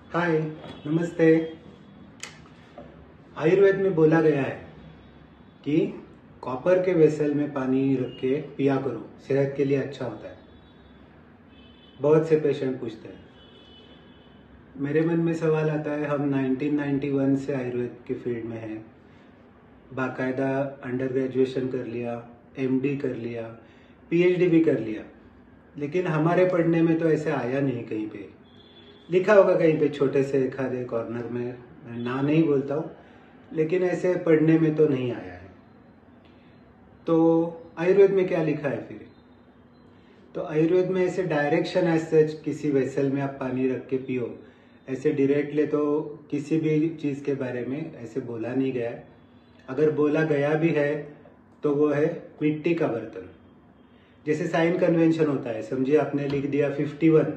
हाय, नमस्ते। आयुर्वेद में बोला गया है कि कॉपर के वेसल में पानी रख के पिया करो, सेहत के लिए अच्छा होता है। बहुत से पेशेंट पूछते हैं। मेरे मन में सवाल आता है, हम 1991 से आयुर्वेद के फील्ड में हैं, बाकायदा अंडर ग्रेजुएशन कर लिया, एमडी कर लिया, पीएचडी भी कर लिया, लेकिन हमारे पढ़ने में तो ऐसे आया नहीं। कहीं पे लिखा होगा, कहीं पे छोटे से एक आधे कॉर्नर में, मैं ना नहीं बोलता हूँ, लेकिन ऐसे पढ़ने में तो नहीं आया है। तो आयुर्वेद में क्या लिखा है फिर? तो आयुर्वेद में ऐसे डायरेक्शन एज सच किसी वेसल में आप पानी रख के पियो, ऐसे डायरेक्टली तो किसी भी चीज़ के बारे में ऐसे बोला नहीं गया है। अगर बोला गया भी है तो वो है मिट्टी का बर्तन। जैसे साइन कन्वेंशन होता है, समझिए आपने लिख दिया 51,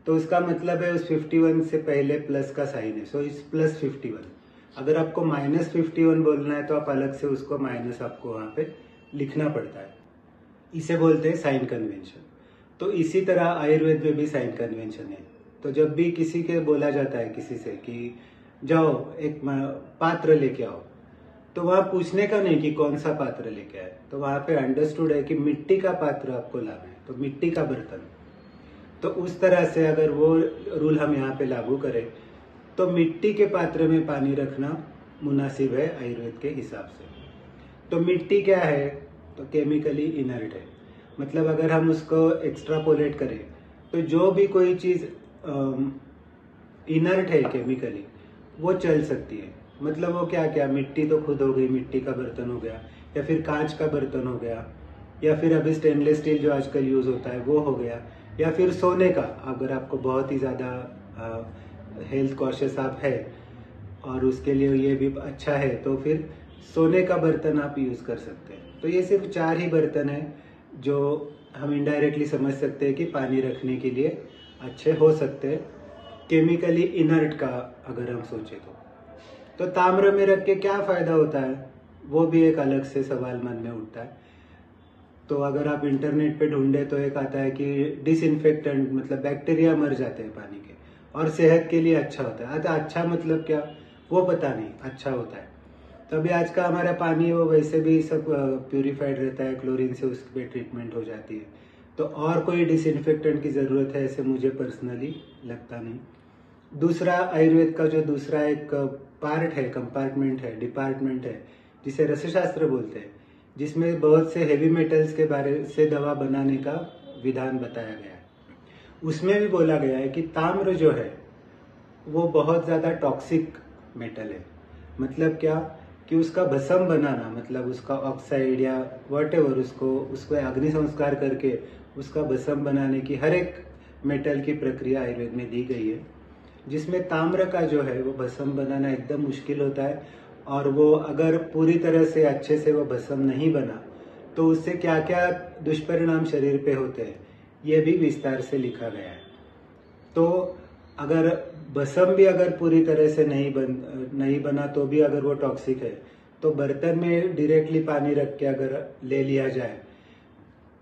तो उसका मतलब है उस 51 से पहले प्लस का साइन है, सो इस प्लस 51। अगर आपको -51 बोलना है तो आप अलग से उसको माइनस आपको वहाँ पे लिखना पड़ता है। इसे बोलते हैं साइन कन्वेंशन। तो इसी तरह आयुर्वेद में भी साइन कन्वेंशन है। तो जब भी किसी के बोला जाता है किसी से कि जाओ एक पात्र लेके आओ, तो वहाँ पूछने का नहीं कि कौन सा पात्र लेके आए, तो वहाँ पे अंडरस्टूड है कि मिट्टी का पात्र आपको लाना है, तो मिट्टी का बर्तन। तो उस तरह से अगर वो रूल हम यहाँ पे लागू करें तो मिट्टी के पात्र में पानी रखना मुनासिब है आयुर्वेद के हिसाब से। तो मिट्टी क्या है? तो केमिकली इनर्ट है। मतलब अगर हम उसको एक्स्ट्रापोलेट करें तो जो भी कोई चीज़ इनर्ट है केमिकली, वो चल सकती है। मतलब वो क्या क्या, मिट्टी तो खुद हो गई, मिट्टी का बर्तन हो गया, या फिर कांच का बर्तन हो गया, या फिर अभी स्टेनलेस स्टील जो आजकल यूज होता है वो हो गया, या फिर सोने का, अगर आपको बहुत ही ज़्यादा हेल्थ कॉशियस आप है और उसके लिए ये भी अच्छा है, तो फिर सोने का बर्तन आप यूज़ कर सकते हैं। तो ये सिर्फ 4 ही बर्तन हैं जो हम इनडायरेक्टली समझ सकते हैं कि पानी रखने के लिए अच्छे हो सकते हैं, केमिकली इनर्ट का अगर हम सोचे तो ताम्र में रख के क्या फ़ायदा होता है, वो भी एक अलग से सवाल मन में उठता है। तो अगर आप इंटरनेट पे ढूंढे तो एक आता है कि डिसइंफेक्टेंट, मतलब बैक्टीरिया मर जाते हैं पानी के और सेहत के लिए अच्छा होता है। अच्छा मतलब क्या, वो पता नहीं, अच्छा होता है। तो अभी आज का हमारा पानी वो वैसे भी सब प्यूरिफाइड रहता है, क्लोरीन से उस पर ट्रीटमेंट हो जाती है, तो और कोई डिसइंफेक्टेंट की ज़रूरत है ऐसे मुझे पर्सनली लगता नहीं। दूसरा, आयुर्वेद का जो दूसरा एक पार्ट है, कंपार्टमेंट है, डिपार्टमेंट है, जिसे रसशास्त्र बोलते हैं, जिसमें बहुत से हेवी मेटल्स के बारे से दवा बनाने का विधान बताया गया है। उसमें भी बोला गया है कि ताम्र जो है वो बहुत ज़्यादा टॉक्सिक मेटल है। मतलब क्या कि उसका भस्म बनाना, मतलब उसका ऑक्साइड या व्हाटएवर, उसको अग्नि संस्कार करके उसका भस्म बनाने की हर एक मेटल की प्रक्रिया आयुर्वेद में दी गई है, जिसमें ताम्र का जो है वो भस्म बनाना एकदम मुश्किल होता है। और वो अगर पूरी तरह से अच्छे से वो भस्म नहीं बना तो उससे क्या क्या दुष्परिणाम शरीर पे होते हैं, ये भी विस्तार से लिखा गया है। तो अगर भस्म भी अगर पूरी तरह से नहीं बना तो भी अगर वो टॉक्सिक है, तो बर्तन में डायरेक्टली पानी रख के अगर ले लिया जाए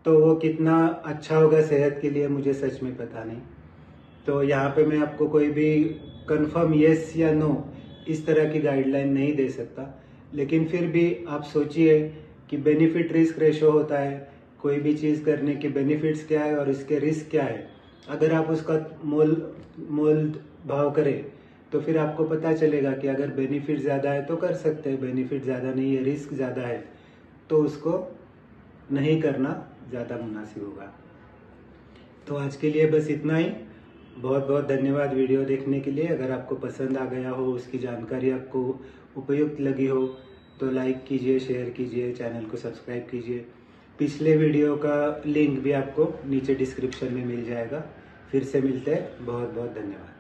तो वो कितना अच्छा होगा सेहत के लिए, मुझे सच में पता नहीं। तो यहाँ पे मैं आपको कोई भी कंफर्म यस या नो इस तरह की गाइडलाइन नहीं दे सकता, लेकिन फिर भी आप सोचिए कि बेनिफिट रिस्क रेशो होता है, कोई भी चीज़ करने के बेनिफिट्स क्या है और इसके रिस्क क्या है। अगर आप उसका मोल भाव करें तो फिर आपको पता चलेगा कि अगर बेनिफिट ज़्यादा है तो कर सकते हैं, बेनिफिट ज़्यादा नहीं है, रिस्क ज़्यादा है, तो उसको नहीं करना ज़्यादा मुनासिब होगा। तो आज के लिए बस इतना ही। बहुत बहुत धन्यवाद वीडियो देखने के लिए। अगर आपको पसंद आ गया हो, उसकी जानकारी आपको उपयुक्त लगी हो, तो लाइक कीजिए, शेयर कीजिए, चैनल को सब्सक्राइब कीजिए। पिछले वीडियो का लिंक भी आपको नीचे डिस्क्रिप्शन में मिल जाएगा। फिर से मिलते हैं। बहुत बहुत धन्यवाद।